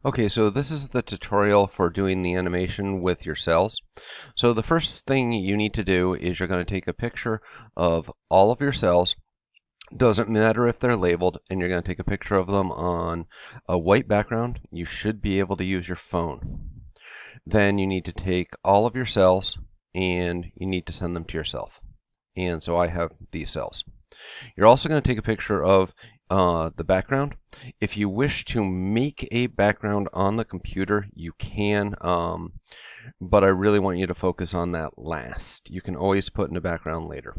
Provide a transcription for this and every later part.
Okay, so this is the tutorial for doing the animation with your cells. So the first thing you need to do is you're going to take a picture of all of your cells. Doesn't matter if they're labeled, and you're going to take a picture of them on a white background. You should be able to use your phone. Then you need to take all of your cells and you need to send them to yourself. And so I have these cells. You're also going to take a picture of the background. If you wish to make a background on the computer, you can, but I really want you to focus on that last. You can always put in a background later.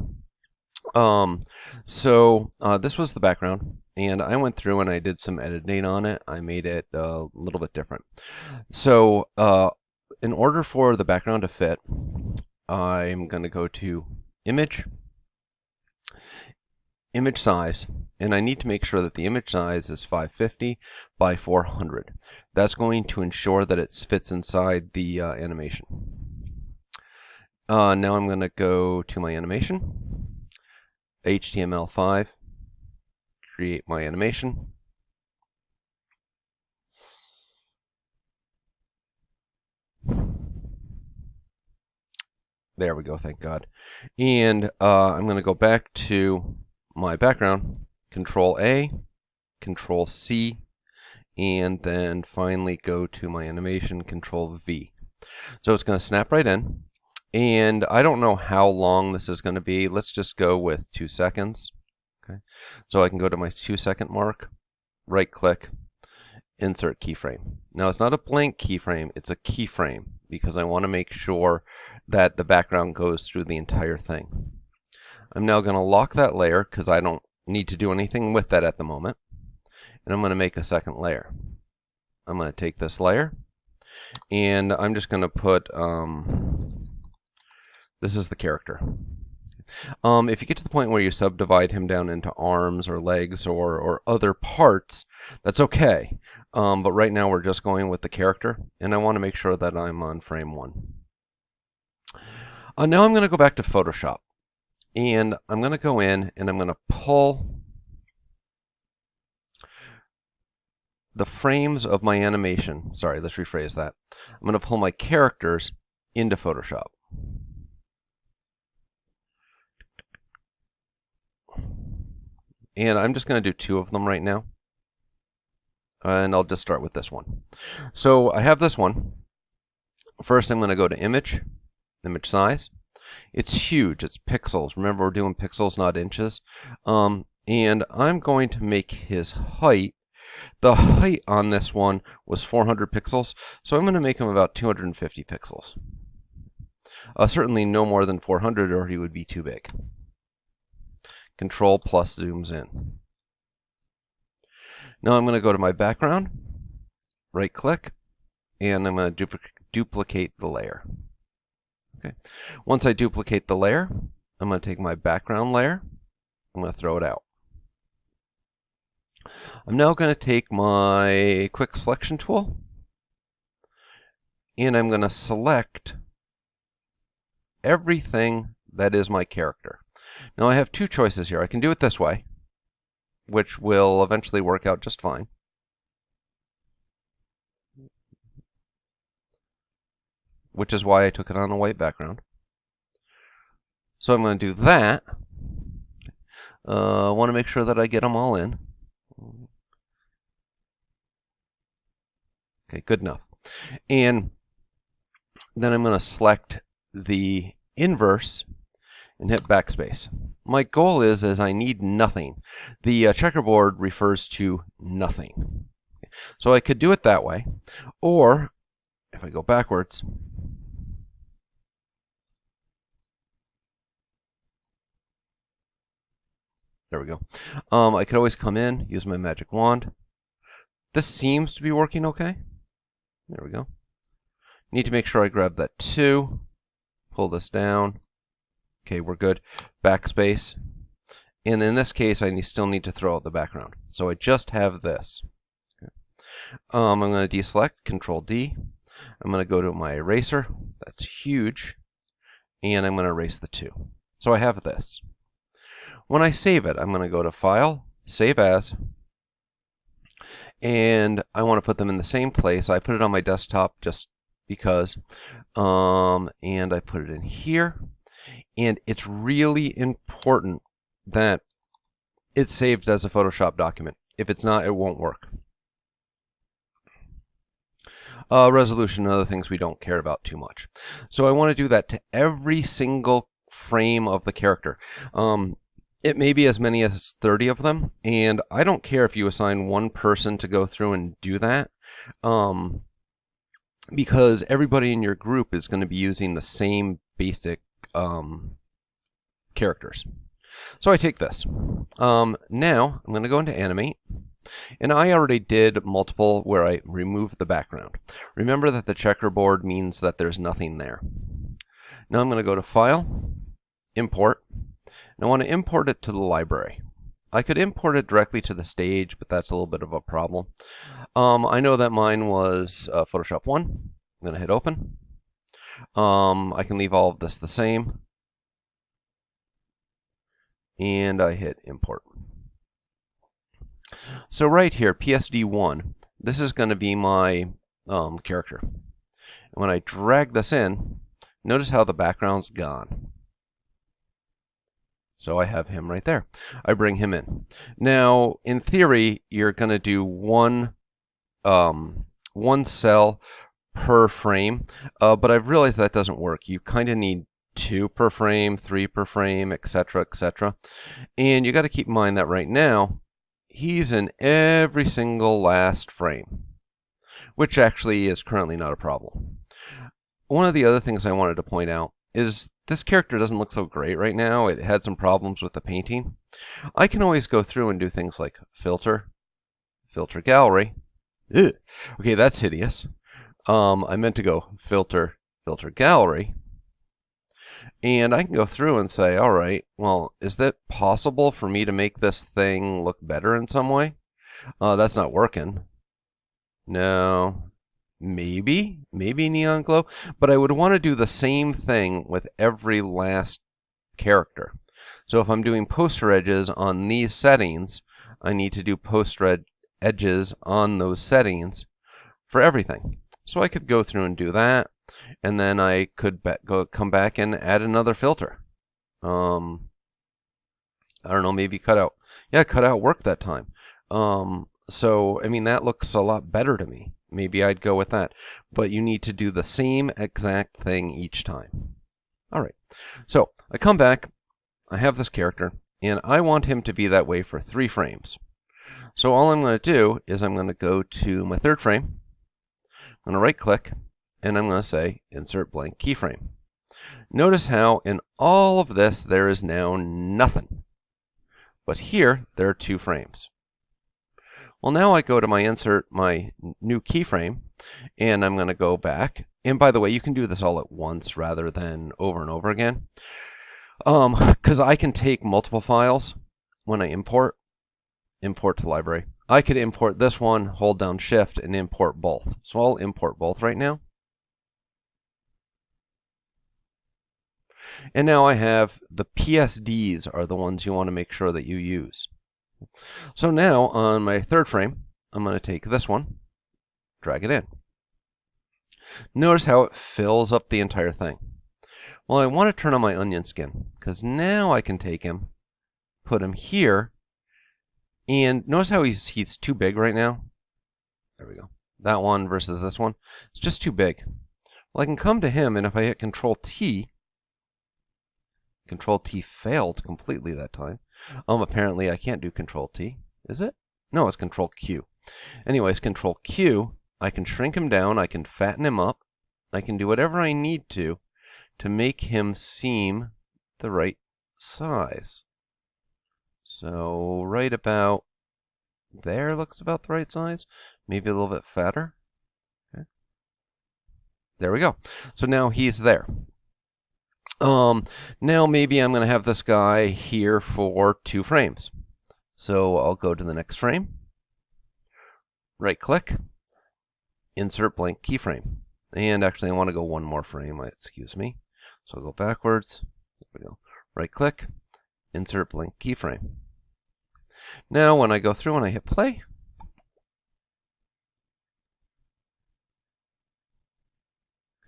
This was the background, and I went through and I did some editing on it. I made it a little bit different. So in order for the background to fit, I'm going to go to Image, Image Size, and I need to make sure that the image size is 550 by 400. That's going to ensure that it fits inside the animation. Now I'm going to go to my animation, HTML5, create my animation. There we go, thank God. And I'm going to go back to my background, Control A, Control C, and then finally go to my animation, Control V. So it's going to snap right in. And I don't know how long this is going to be. Let's just go with 2 seconds. Okay. So I can go to my 2-second mark, right click, insert keyframe. Now it's not a blank keyframe, it's a keyframe because I want to make sure that the background goes through the entire thing. I'm now going to lock that layer because I don't need to do anything with that at the moment. And I'm going to make a second layer. I'm going to take this layer and I'm just going to put, this is the character. If you get to the point where you subdivide him down into arms or legs or other parts, that's okay. But right now we're just going with the character, and I want to make sure that I'm on frame 1. Now I'm going to go back to Photoshop, and I'm going to go in and I'm going to pull the frames of my animation. Sorry, let's rephrase that. I'm going to pull my characters into Photoshop. And I'm just going to do 2 of them right now. And I'll just start with this one. So I have this one. First, I'm going to go to Image, Image Size. It's huge. It's pixels. Remember, we're doing pixels, not inches. And I'm going to make his height. The height on this one was 400 pixels, so I'm going to make him about 250 pixels. Certainly no more than 400 or he would be too big. Control plus zooms in. Now I'm going to go to my background, right click, and I'm going to duplicate the layer. Okay. Once I duplicate the layer, I'm going to take my background layer, I'm going to throw it out. I'm now going to take my quick selection tool, and I'm going to select everything that is my character. Now I have 2 choices here. I can do it this way, which will eventually work out just fine. Which is why I took it on a white background. So I'm going to do that. I want to make sure that I get them all in. Okay, good enough. And then I'm going to select the inverse and hit backspace. My goal is I need nothing. The checkerboard refers to nothing. So I could do it that way, or if I go backwards, there we go. I could always come in, use my magic wand. This seems to be working okay. There we go. Need to make sure I grab that 2, pull this down. Okay, we're good. Backspace. And in this case, I still need to throw out the background. So I just have this. Okay. I'm going to deselect, Control D. I'm going to go to my eraser. That's huge. And I'm going to erase the 2. So I have this. When I save it, I'm going to go to File, Save As. and I want to put them in the same place. I put it on my desktop just because, and I put it in here. And it's really important that it's saved as a Photoshop document. If it's not, it won't work. Resolution and other things we don't care about too much. So I want to do that to every single frame of the character. It may be as many as 30 of them, and I don't care if you assign one person to go through and do that, because everybody in your group is going to be using the same basic characters. So I take this. Now I'm going to go into Animate, and I already did multiple where I removed the background. Remember that the checkerboard means that there's nothing there. Now I'm going to go to File, Import, and I want to import it to the library. I could import it directly to the stage, but that's a little bit of a problem. I know that mine was Photoshop 1. I'm going to hit Open. I can leave all of this the same. And I hit Import. So right here, PSD1, this is going to be my character. And when I drag this in, notice how the background's gone. So I have him right there. I bring him in. Now, in theory, you're going to do one cell per frame, but I've realized that doesn't work. You kind of need 2 per frame, 3 per frame, etc., etc. And you got to keep in mind that right now, he's in every single last frame, which actually is currently not a problem. One of the other things I wanted to point out is this character doesn't look so great right now. It had some problems with the painting. I can always go through and do things like filter gallery. Ugh. Okay, that's hideous. I meant to go filter gallery. And I can go through and say, all right, well, is it possible for me to make this thing look better in some way? That's not working. No. Maybe Neon Glow, but I would want to do the same thing with every last character. So if I'm doing poster edges on these settings, I need to do poster edges on those settings for everything. So I could go through and do that, and then I could come back and add another filter. I don't know, maybe cutout. Yeah, cutout worked that time. So, I mean, that looks a lot better to me. Maybe I'd go with that. But you need to do the same exact thing each time. All right. So I come back. I have this character, and I want him to be that way for 3 frames. So all I'm going to do is I'm going to go to my 3rd frame. I'm going to right-click, and I'm going to say Insert Blank Keyframe. Notice how in all of this there is now nothing. But here, there are 2 frames. Well, now I go to my new keyframe, and I'm going to go back. And by the way, you can do this all at once rather than over and over again. Because I can take multiple files when I import to library. I could import this one, hold down Shift, and import both. So I'll import both right now. And now I have the PSDs are the ones you want to make sure that you use. So now on my 3rd frame, I'm going to take this one, drag it in. Notice how it fills up the entire thing. Well, I want to turn on my onion skin because now I can take him, put him here, and notice how he's too big right now. There we go. That one versus this one. It's just too big. Well, I can come to him, and if I hit Control T failed completely that time. Apparently I can't do Control T. Is it? No, it's Control Q. Anyways, Control Q, I can shrink him down, I can fatten him up, I can do whatever I need to make him seem the right size. So right about there looks about the right size. Maybe a little bit fatter. Okay. There we go. So now he's there. Now maybe I'm going to have this guy here for 2 frames. So I'll go to the next frame, right click, insert blank keyframe. And actually I want to go one more frame, excuse me. So I'll go backwards, there we go, right click, insert blank keyframe. Now when I go through and I hit play,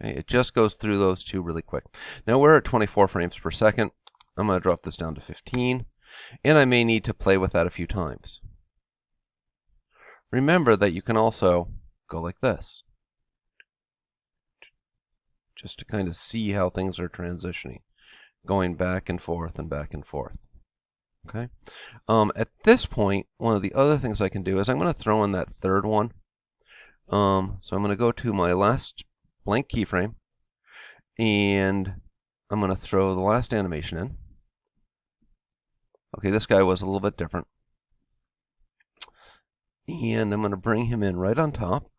Okay, it just goes through those two really quick. Now we're at 24 frames per second. I'm going to drop this down to 15, and I may need to play with that a few times. Remember that you can also go like this, just to kind of see how things are transitioning, going back and forth and back and forth. Okay. At this point, one of the other things I can do is I'm going to throw in that third one. So I'm going to go to my last blank keyframe, and I'm going to throw the last animation in. Okay, this guy was a little bit different. And I'm going to bring him in right on top.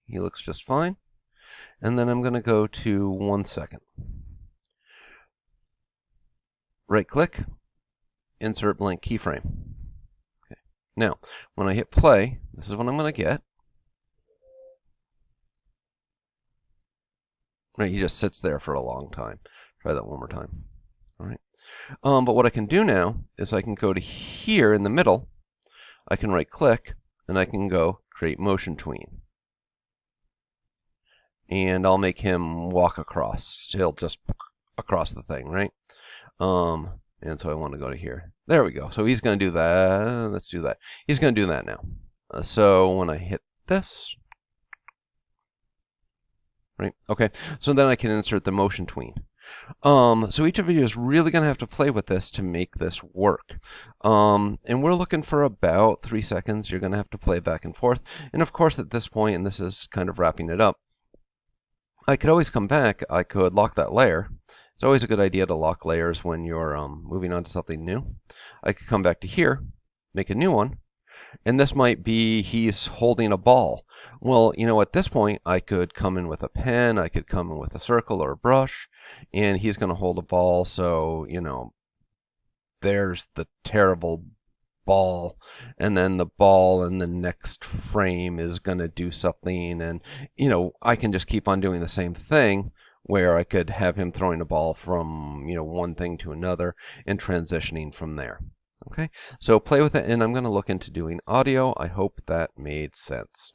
He looks just fine. And then I'm going to go to 1 second. Right click, insert blank keyframe. Okay. Now, when I hit play, this is what I'm going to get. Right, he just sits there for a long time. Try that one more time. All right. But what I can do now is I can go to here in the middle. I can right click and I can go create motion tween. And I'll make him walk across. He'll just across the thing, right? And so I want to go to here. There we go. So he's going to do that. Let's do that. He's going to do that now. So when I hit this, right? Okay. So then I can insert the motion tween. So each of you is really going to have to play with this to make this work. And we're looking for about 3 seconds. You're going to have to play back and forth. And of course, at this point, and this is kind of wrapping it up, I could always come back. I could lock that layer. It's always a good idea to lock layers when you're moving on to something new. I could come back to here, make a new one, and this might be he's holding a ball. Well, you know, at this point, I could come in with a pen, I could come in with a circle or a brush, and he's going to hold a ball, so, you know, there's the terrible ball, and then the ball in the next frame is going to do something, and, you know, I can just keep on doing the same thing, where I could have him throwing a ball from, you know, one thing to another and transitioning from there. Okay, so play with it, and I'm going to look into doing audio. I hope that made sense.